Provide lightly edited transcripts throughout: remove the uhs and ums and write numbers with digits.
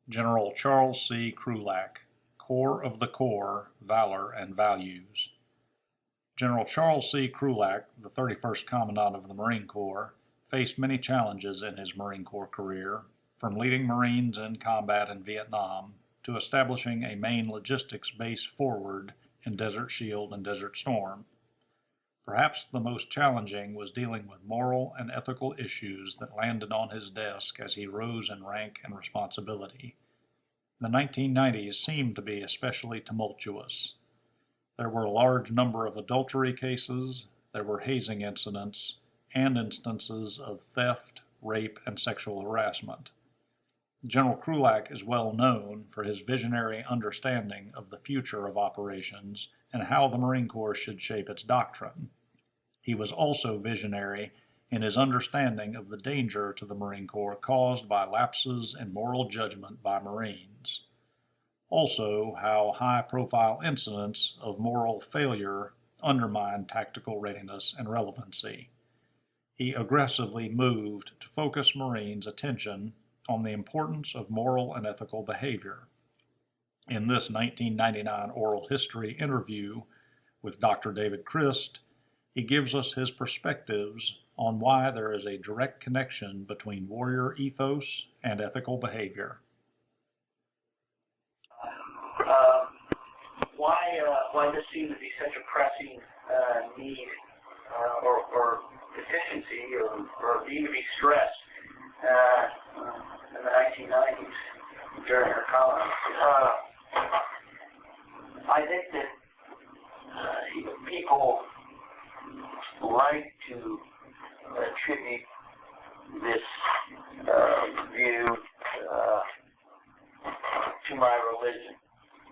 General Charles C. Krulak, Corps of the Corps, Valor and Values. General Charles C. Krulak, the 31st Commandant of the Marine Corps, faced many challenges in his Marine Corps career, from leading Marines in combat in Vietnam to establishing a main logistics base forward in Desert Shield and Desert Storm. Perhaps the most challenging was dealing with moral and ethical issues that landed on his desk as he rose in rank and responsibility. The 1990s seemed to be especially tumultuous. There were a large number of adultery cases, there were hazing incidents, and instances of theft, rape, and sexual harassment. General Krulak is well known for his visionary understanding of the future of operations and how the Marine Corps should shape its doctrine. He was also visionary in his understanding of the danger to the Marine Corps caused by lapses in moral judgment by Marines. Also, how high-profile incidents of moral failure undermine tactical readiness and relevancy. He aggressively moved to focus Marines' attention on the importance of moral and ethical behavior. In this 1999 oral history interview with Dr. David Christ, he gives us his perspectives on why there is a direct connection between warrior ethos and ethical behavior. Why this seems to be such a pressing need or deficiency or need to be stressed in the 1990s during her column. I think that people like to attribute this view to my religion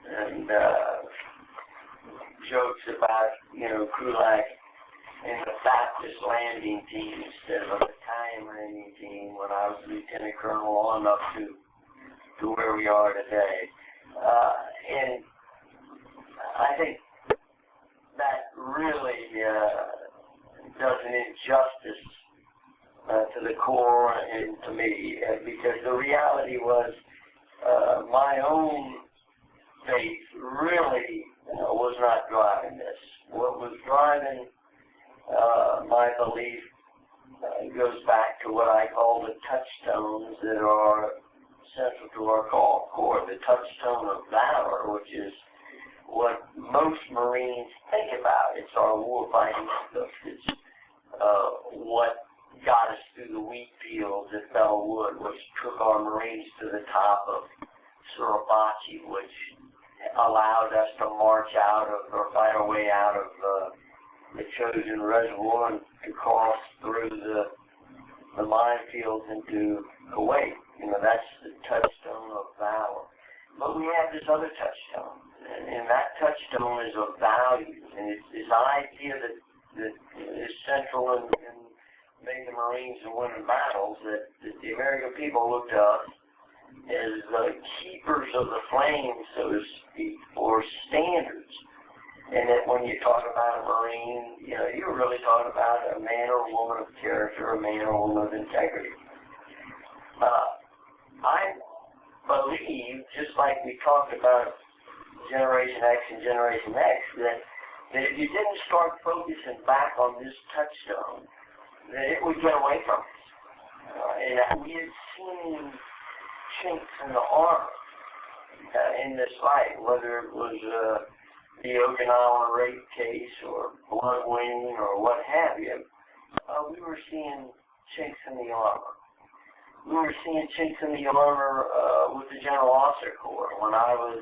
and jokes about, Krulak and the Baptist landing team instead of a battalion landing team when I was lieutenant colonel on up to where we are today. And I think that really does an injustice to the Corps and to me, because the reality was my own faith really was not driving this. What was driving my belief goes back to what I call the touchstones that are central to our Corps. The touchstone of valor, which is what most Marines think about. It's our warfighting stuff. It's what got us through the wheat fields at Bellwood, which took our Marines to the top of Suribachi, which allowed us to march out of, or fight our way out of the Chosin Reservoir and to cross through the minefields into Kuwait. That's the touchstone of valor. But we have this other touchstone, and that touchstone is of values, and it's this idea that is central in making the Marines and winning battles, that the American people look to us as the keepers of the flame, so to speak, or standards. And that when you talk about a Marine, you're really talking about a man or a woman of character, a man or a woman of integrity. I believe, just like we talked about Generation X and Generation X, that if you didn't start focusing back on this touchstone, that it would get away from us. And we had seen chinks in the armor in this fight, whether it was the Okinawa rape case or blood winning or what have you. We were seeing chinks in the armor. We were seeing chinks in the armor with the General Officer Corps when I was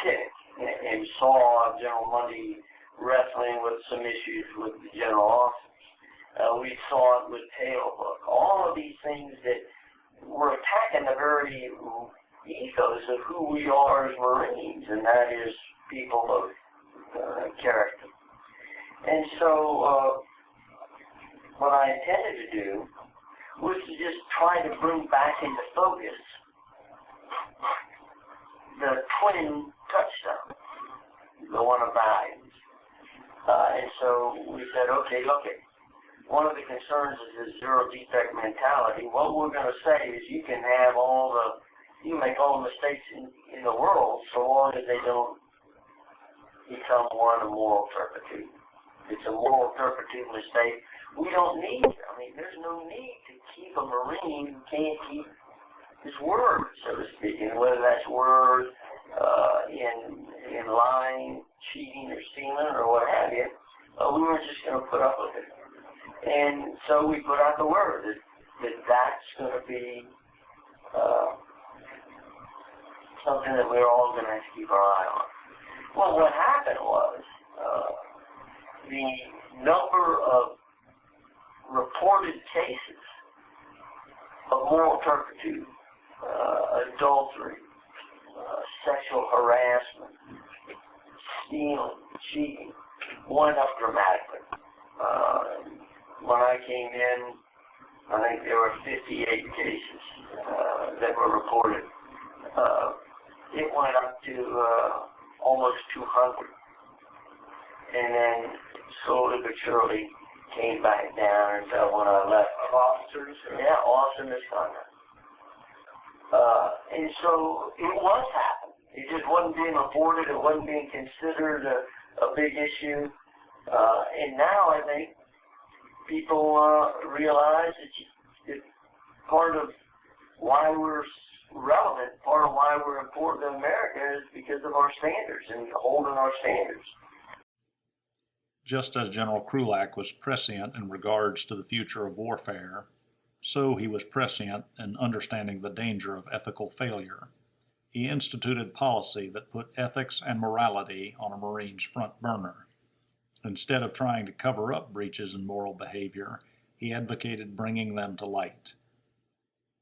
sick and saw General Mundy wrestling with some issues with the general officers. We saw it with Tailhook. All of these things that were attacking the very ethos of who we are as Marines, and that is people of character. And so what I intended to do was to just try to bring back into focus the twin touchstone, the one of values. And so we said, okay, look, one of the concerns is the zero defect mentality. What we're going to say is you can have you make all the mistakes in the world so long as they don't become one of moral turpitude. If it's a moral turpitude mistake, we don't need, there's no need to keep a Marine who can't keep his word, so to speak, and whether that's word in lying, cheating, or stealing, or what have you. We were just going to put up with it. And so we put out the word that's going to be something that we're all going to have to keep our eye on. Well, what happened was the number of reported cases of moral turpitude, adultery, sexual harassment, stealing, cheating, went up dramatically. When I came in, I think there were 58 cases that were reported. It went up to almost 200, and then slowly but surely came back down until when I left. Of officers? Yeah, officer misconduct. And so it was happening. It just wasn't being reported. It wasn't being considered a big issue. And now I think people realize that part of why we're relevant, part of why we're important to America is because of our standards and holding our standards. Just as General Krulak was prescient in regards to the future of warfare, so he was prescient in understanding the danger of ethical failure. He instituted policy that put ethics and morality on a Marine's front burner. Instead of trying to cover up breaches in moral behavior, he advocated bringing them to light,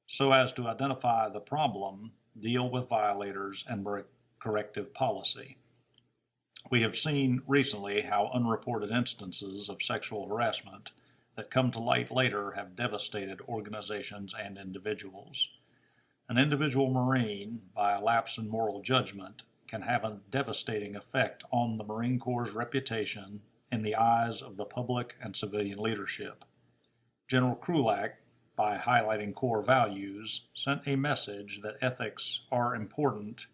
so as to identify the problem, deal with violators, and bring corrective policy. We have seen recently how unreported instances of sexual harassment that come to light later have devastated organizations and individuals. An individual Marine, by a lapse in moral judgment, can have a devastating effect on the Marine Corps' reputation in the eyes of the public and civilian leadership. General Krulak, by highlighting core values, sent a message that ethics are important,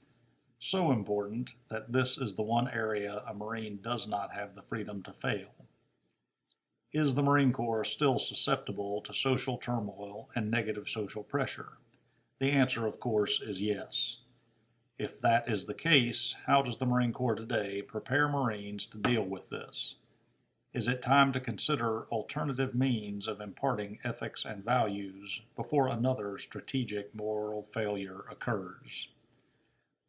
so important that this is the one area a Marine does not have the freedom to fail. Is the Marine Corps still susceptible to social turmoil and negative social pressure? The answer, of course, is yes. If that is the case, how does the Marine Corps today prepare Marines to deal with this? Is it time to consider alternative means of imparting ethics and values before another strategic moral failure occurs?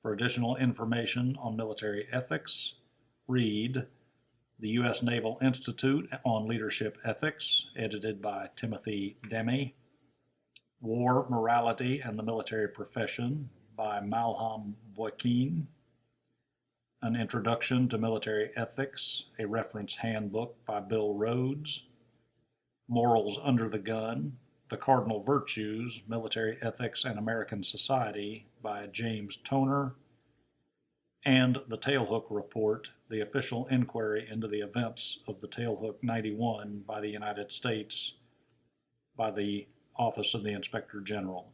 For additional information on military ethics, read the U.S. Naval Institute on Leadership Ethics, edited by Timothy Demi, War, Morality, and the Military Profession by Malham Boykin, An Introduction to Military Ethics, a reference handbook by Bill Rhodes, Morals Under the Gun, The Cardinal Virtues, Military Ethics and American Society by James Toner, and The Tailhook Report, the official inquiry into the events of the Tailhook 91 by the United States by the Office of the Inspector General.